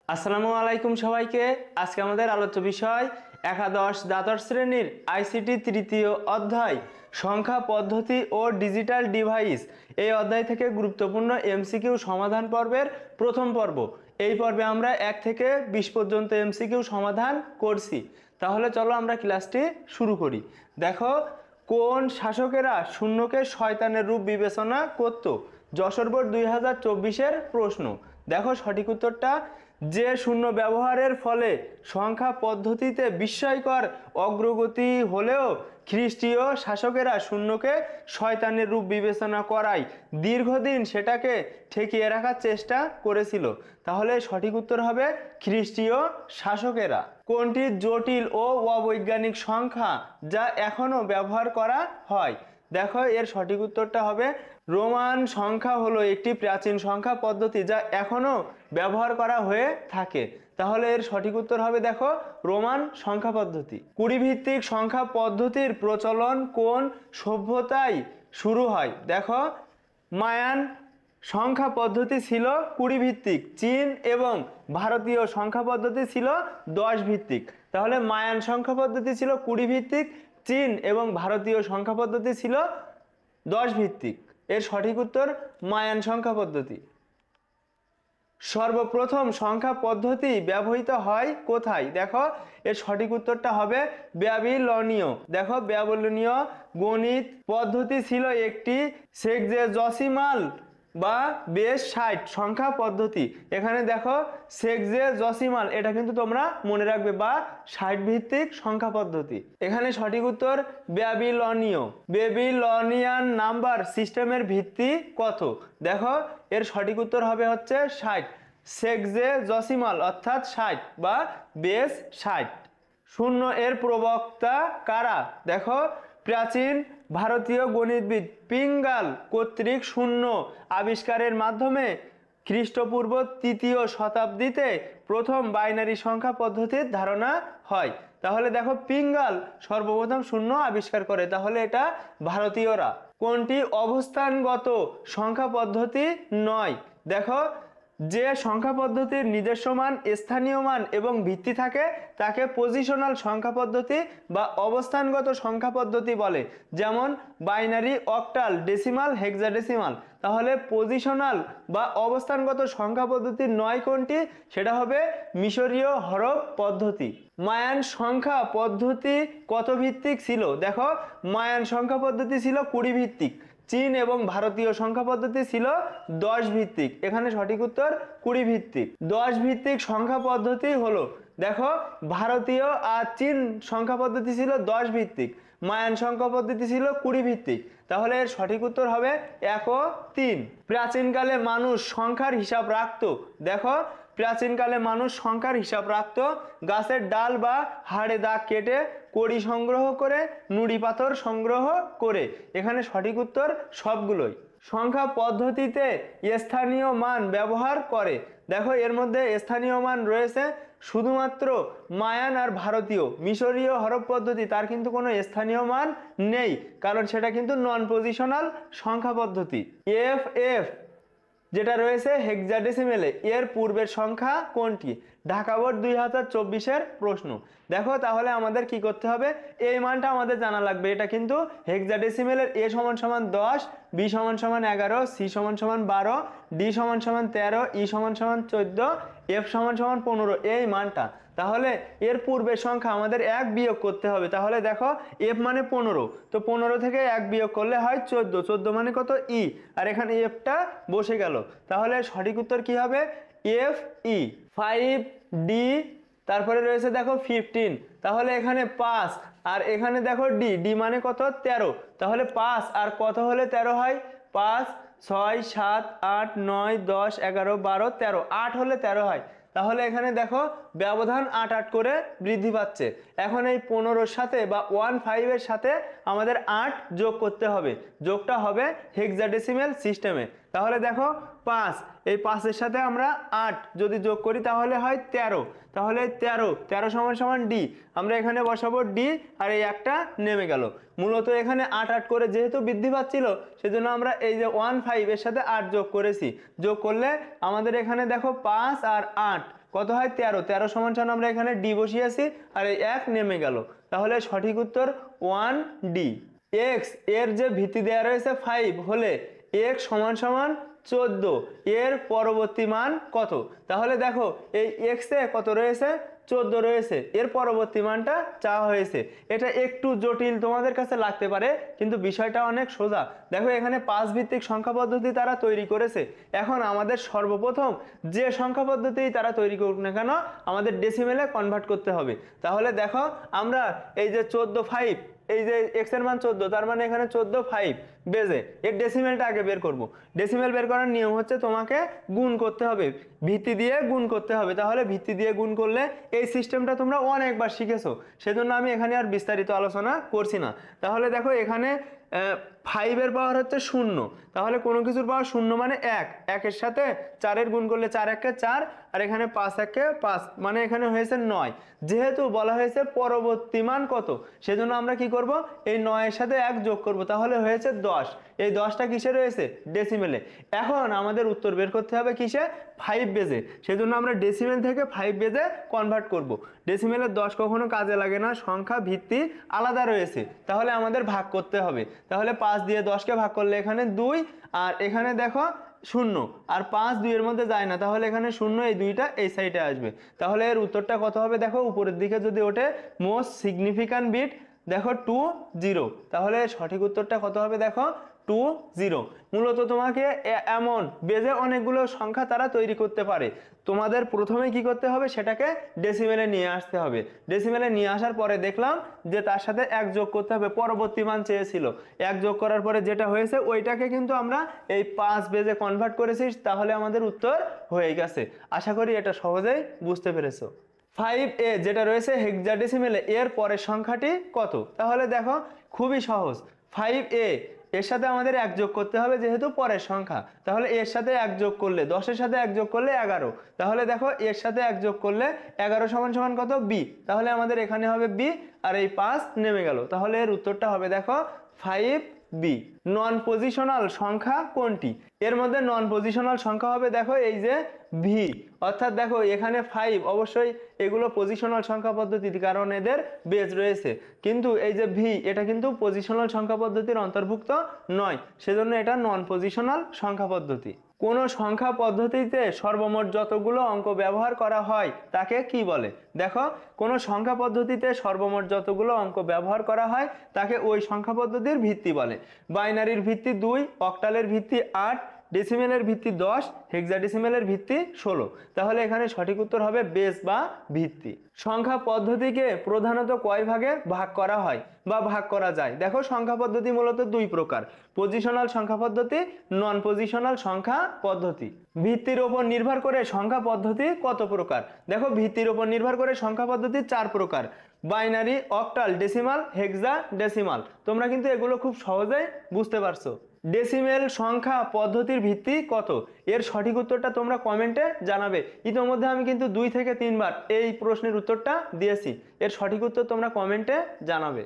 আসসালামু আলাইকুম সবাইকে। আজকে আমাদের আলোচ্য বিষয় একাদশ দ্বাদশ শ্রেণীর আইসিটি তৃতীয় অধ্যায় সংখ্যা পদ্ধতি ও ডিজিটাল ডিভাইস। এই অধ্যায় থেকে গুরুত্বপূর্ণ এমসিকিউ সমাধান পর্বের প্রথম পর্ব। এই পর্বে আমরা 1 থেকে 20 পর্যন্ত এমসিকিউ সমাধান করছি। তাহলে চলো আমরা ক্লাসটি শুরু করি। দেখো, কোন শাসকেরা শূন্যকে শয়তানের রূপ বিবেচনা করত? যশোর বোর্ড 2024-এর প্রশ্ন। দেখো সঠিক উত্তরটা, যে শূন্য ব্যবহারের ফলে সংখ্যা পদ্ধতিতে বিস্ময়কর অগ্রগতি হলেও খ্রিস্টীয় শাসকেরা শূন্যকে শয়তানের রূপ বিবেচনা করায় দীর্ঘদিন সেটাকে ঠেকিয়ে রাখার চেষ্টা করেছিল। তাহলে সঠিক উত্তর হবে খ্রিস্টীয় শাসকেরা। কোনটি জটিল ও অবৈজ্ঞানিক সংখ্যা যা এখনও ব্যবহার করা হয়? দেখো, এর সঠিক উত্তরটা হবে রোমান সংখ্যা হলো একটি প্রাচীন সংখ্যা পদ্ধতি যা এখনো ব্যবহার করা হয়ে থাকে। তাহলে এর সঠিক উত্তর হবে দেখো রোমান সংখ্যা পদ্ধতি। কুড়ি ভিত্তিক সংখ্যা পদ্ধতির প্রচলন কোন সভ্যতায় শুরু হয়? দেখো, মায়ান সংখ্যা পদ্ধতি ছিল 20 ভিত্তিক, চীন এবং ভারতীয় সংখ্যা পদ্ধতি ছিল 10 ভিত্তিক। তাহলে মায়ান সংখ্যা পদ্ধতি ছিল 20 ভিত্তিক, চীন এবং ভারতীয় সংখ্যা পদ্ধতি ছিল 10 ভিত্তিক। এর সঠিক উত্তর মায়ান সংখ্যা পদ্ধতি। সর্বপ্রথম সংখ্যা পদ্ধতি ব্যবহৃত হয় কোথায়? দেখো, এর সঠিক উত্তরটা হবে ব্যাবিলনীয়। দেখো, ব্যাবিলনীয় গণিত পদ্ধতি ছিল একটি সেক্সেজসিমাল বা বেস 60 সংখ্যা পদ্ধতি। এখানে দেখো সেক্সেজসিমাল, এটা কিন্তু তোমরা মনে রাখবে, বা 60 ভিত্তিক সংখ্যা পদ্ধতি। এখানে সঠিক উত্তর ব্যাবিলনীয়। বেবিলনিয়ান নাম্বার সিস্টেমের ভিত্তি কত? দেখো, এর সঠিক উত্তর হবে হচ্ছে 60, সেক্সেজসিমাল অর্থাৎ 60 বা বেস 60। শূন্য এর প্রবক্তা কারা? দেখো, প্রাচীন ভারতীয় গণিতবিদ পিঙ্গাল কর্তৃক শূন্য আবিষ্কারের মাধ্যমে খ্রিস্টপূর্ব 3য় শতাব্দীতে প্রথম বাইনারি সংখ্যা পদ্ধতির ধারণা হয়। তাহলে দেখো, পিঙ্গাল সর্বপ্রথম শূন্য আবিষ্কার করে, তাহলে এটা ভারতীয়রা। কোনটি অবস্থানগত সংখ্যা পদ্ধতি নয়? দেখো, যে সংখ্যা পদ্ধতির নিজস্ব মান, স্থানীয় মান এবং ভিত্তি থাকে তাকে পজিশনাল সংখ্যা পদ্ধতি বা অবস্থানগত সংখ্যা পদ্ধতি বলে, যেমন বাইনারি, অক্টাল, ডেসিমাল, হেক্সাডেসিমাল। তাহলে পজিশনাল বা অবস্থানগত সংখ্যা পদ্ধতি নয় কোনটি? সেটা হবে মিশরীয় হরফ পদ্ধতি। মায়ান সংখ্যা পদ্ধতি কত ভিত্তিক ছিল? দেখো, মায়ান সংখ্যা পদ্ধতি ছিল 20 ভিত্তিক, চীন এবং ভারতীয় সংখ্যা পদ্ধতি ছিল 10 ভিত্তিক। এখানে সঠিক উত্তর 20 ভিত্তিক। 10 ভিত্তিক সংখ্যা পদ্ধতি হলো, দেখো, ভারতীয় আর চীন সংখ্যা পদ্ধতি ছিল 10 ভিত্তিক, মায়ান সংখ্যা পদ্ধতি ছিল 20 ভিত্তিক। তাহলে এর সঠিক উত্তর হবে 1 ও 3। প্রাচীনকালে মানুষ সংখ্যার হিসাব রাখত? দেখো, প্রাচীনকালে মানুষ সংখ্যার হিসাব রাখত গাছের ডাল বা হাড়ে দাগ কেটে, কড়ি সংগ্রহ করে, নুড়ি পাথর সংগ্রহ করে। এখানে সঠিক উত্তর সবগুলোই। সংখ্যা পদ্ধতিতে স্থানীয় মান ব্যবহার করে? দেখো, এর মধ্যে স্থানীয় মান রয়েছে শুধুমাত্র মায়ান আর ভারতীয়। মিশরীয় হরফ পদ্ধতি তার কিন্তু কোনো স্থানীয় মান নেই, কারণ সেটা কিন্তু নন পজিশনাল সংখ্যা পদ্ধতি। এফ যেটা রয়েছে হেক্সাডেসিমেলে, এর পূর্বের সংখ্যা কোনটি? ঢাকা বোর্ড 2024-এর প্রশ্ন। দেখো, তাহলে আমাদের কি করতে হবে? এই মানটা আমাদের জানা লাগবে। এটা কিন্তু হেক্সাডেসিমেলের এ = 10, বি = 11, সি = 12, ডি = 13, ই = 14, এফ = 15, এই মানটা। তাহলে এর পূর্বের সংখ্যা আমাদের 1 বিয়োগ করতে হবে। তাহলে দেখো, এফ মানে 15, তো 15 থেকে 1 বিয়োগ করলে হয় 14, 14 মানে কত? ই, আর এখানে এফটা বসে গেল। তাহলে সঠিক উত্তর কি হবে? F E. 5ডি, তারপরে রয়েছে দেখো 15, তাহলে এখানে 5, আর এখানে দেখো ডি, ডি মানে কত? 13। তাহলে 5 আর কত হলে 13 হয়? 5, 6, 7, 8, 9, 10, 11, 12, 13, 8 হলে 13 হয়। তাহলে এখানে দেখো ব্যবধান 8 8 করে বৃদ্ধি পাচ্ছে। এখন এই 15-র সাথে বা 15-এর সাথে আমাদের 8 যোগ করতে হবে। যোগটা হবে হেক্সাডেসিমেল সিস্টেমে। তাহলে দেখো 5, এই 5-এর সাথে আমরা 8 যদি যোগ করি তাহলে হয় 13। তাহলে 13 = ডি, আমরা এখানে বসাবো ডি, আর এই একটা নেমে গেল। মূলত এখানে 8 8 করে যেহেতু বৃদ্ধি পাচ্ছিল, সেজন্য আমরা এই যে 15-এর সাথে 8 যোগ করেছি। যোগ করলে আমাদের এখানে দেখো 5 আর 8 কত হয় 13, 13 সমান সমান আমরা এখানে ডি বসিয়েছি আর এই 1 নেমে গেল, তাহলে সঠিক উত্তর 1D। এক্স এর যে ভিত্তি দেওয়া রয়েছে 5 হলে এক্স সমান সমান 14, এর পরবর্তী মান কত? তাহলে দেখো এই এক্স এ কত রয়েছে, 14 রয়েছে, এর পরবর্তী মানটা চাওয়া হয়েছে। এটা একটু জটিল তোমাদের কাছে লাগতে পারে, কিন্তু বিষয়টা অনেক সোজা। দেখো এখানে 5 ভিত্তিক সংখ্যা পদ্ধতি তারা তৈরি করেছে। এখন আমাদের সর্বপ্রথম যে সংখ্যা পদ্ধতি তারা তৈরি করুক না কেন আমাদের ডেসিমেলে কনভার্ট করতে হবে। তাহলে দেখো আমরা এই যে 14/5, এই যে এক্স এর মান 14, তার মানে এখানে 14/5 বেজে এর ডেসিমেলটা আগে বের করব। ডেসিমেল বের করার নিয়ম হচ্ছে তোমাকে গুণ করতে হবে, ভিত্তি দিয়ে গুণ করতে হবে। তাহলে ভিত্তি দিয়ে গুণ করলে এই সিস্টেমটা তোমরা অনেকবার শিখেছো, সেজন্য আমি এখানে আর বিস্তারিত আলোচনা করছি না। তাহলে দেখো এখানে 5 এর পাওয়ার হচ্ছে 0, তাহলে কোনো কিছুর পাওয়ার 0 মানে 1, 1 এর সাথে 4 এর গুণ করলে 4 1 4, আর এখানে 5 1 5, মানে এখানে হয়েছে 9। যেহেতু বলা হয়েছে পরবর্তী মান কত, সেজন্য আমরা কি করব, এই 9 এর সাথে 1 যোগ করব, তাহলে হয়েছে 10। এই 10টা কিসে রয়েছে, ডেসিমেলে। এখন আমাদের উত্তর বের করতে হবে কিসে, 5 বেজে, সেজন্য আমরা ডেসিমেল থেকে 5 বেজে কনভার্ট করব। ডেসিমেলের 10 কখনো কাজে লাগে না, সংখ্যা ভিত্তি আলাদা রয়েছে, তাহলে আমাদের ভাগ করতে হবে। তাহলে 5 দিয়ে 10কে ভাগ করলে এখানে 2, আর এখানে দেখো 0, আর 5 2 এর মধ্যে যায় না, তাহলে এখানে 0, এই 2টা এই সাইডে আসবে। তাহলে এর উত্তরটা কত হবে, দেখো উপরের দিকে যদি ওঠে মোস্ট সিগনিফিক্যান্ট বিট, দেখো 20, তাহলে সঠিক উত্তরটা কত হবে, দেখো 20। মূলত তোমাকে এমন বেজে অনেকগুলো সংখ্যা তারা তৈরি করতে পারে। তোমাদের প্রথমে কি করতে হবে, সেটাকে ডেসিমেলে নিয়ে আসতে হবে। ডেসিমেলে নিয়ে আসার পরে দেখলাম যে তার সাথে 1 যোগ করতে হবে, পরবর্তী মান চেয়েছিল, 1 যোগ করার পরে যেটা হয়েছে ওইটাকে কিন্তু আমরা এই 5 বেজে কনভার্ট করেছি, তাহলে আমাদের উত্তর হয়ে গেছে। আশা করি এটা সহজেই বুঝতে পেরেছো। 5A যেটা রয়েছে হেক্সাডেসিমেলে, এর পরের সংখ্যাটি কত? তাহলে দেখো খুবই সহজ, 5A এর সাথে আমাদের 1 যোগ করতে হবে, যেহেতু পরের সংখ্যা, তাহলে এর সাথে 1 যোগ করলে 10 এর সাথে 1 যোগ করলে 11, তাহলে দেখো এর সাথে 1 যোগ করলে 11 সমান সমান কত, B, তাহলে আমাদের এখানে হবে B, আর এই 5 নেমে গেল, তাহলে এর উত্তরটা হবে দেখো 5B। নন পজিশনাল সংখ্যা কোনটি? এর মধ্যে নন পজিশনাল সংখ্যা হবে দেখো এই যে V, অর্থাৎ দেখো এখানে 5 অবশ্যই এগুলো পজিশনাল সংখ্যা পদ্ধতি, কারণ এদের বেজ রয়েছে, কিন্তু এই যে V এটা কিন্তু পজিশনাল সংখ্যা পদ্ধতির অন্তর্ভুক্ত নয়, সেজন্য এটা নন পজিশনাল সংখ্যা পদ্ধতি। কোন সংখ্যা পদ্ধতিতে সর্বমোট যতগুলো অঙ্ক ব্যবহার করা হয় তাকে কি বলে? দেখো কোন সংখ্যা পদ্ধতিতে সর্বমোট যতগুলো অঙ্ক ব্যবহার করা হয় তাকে ওই সংখ্যা পদ্ধতির ভিত্তি বলে। বাইনারির ভিত্তি 2, অক্টালের ভিত্তি 8, ডেসিমেলের ভিত্তি 10, হেক্সাডেসিমেলের ভিত্তি 16, তাহলে এখানে সঠিক উত্তর হবে বেস বা ভিত্তি। সংখ্যা পদ্ধতিকে প্রধানত কয় ভাগে ভাগ করা হয় বা ভাগ করা যায়? দেখো সংখ্যা পদ্ধতি মূলত 2 প্রকার, পজিশনাল সংখ্যা পদ্ধতি, নন পজিশনাল সংখ্যা পদ্ধতি। ভিত্তির উপর নির্ভর করে সংখ্যা পদ্ধতি কত প্রকার? দেখো ভিত্তির উপর নির্ভর করে সংখ্যা পদ্ধতি 4 প্রকার, বাইনারি, অক্টাল, ডেসিমাল, হেক্সাডেসিমাল। তোমরা কিন্তু এগুলো খুব সহজেই বুঝতে পারছো। ডেসিমেল সংখ্যা পদ্ধতির ভিত্তি কত? এর সঠিক উত্তরটা তোমরা কমেন্টে জানাবে। ইতোমধ্যে আমি কিন্তু 2 থেকে 3 বার এই প্রশ্নের উত্তরটা দিয়েছি, এর সঠিক উত্তর তোমরা কমেন্টে জানাবে।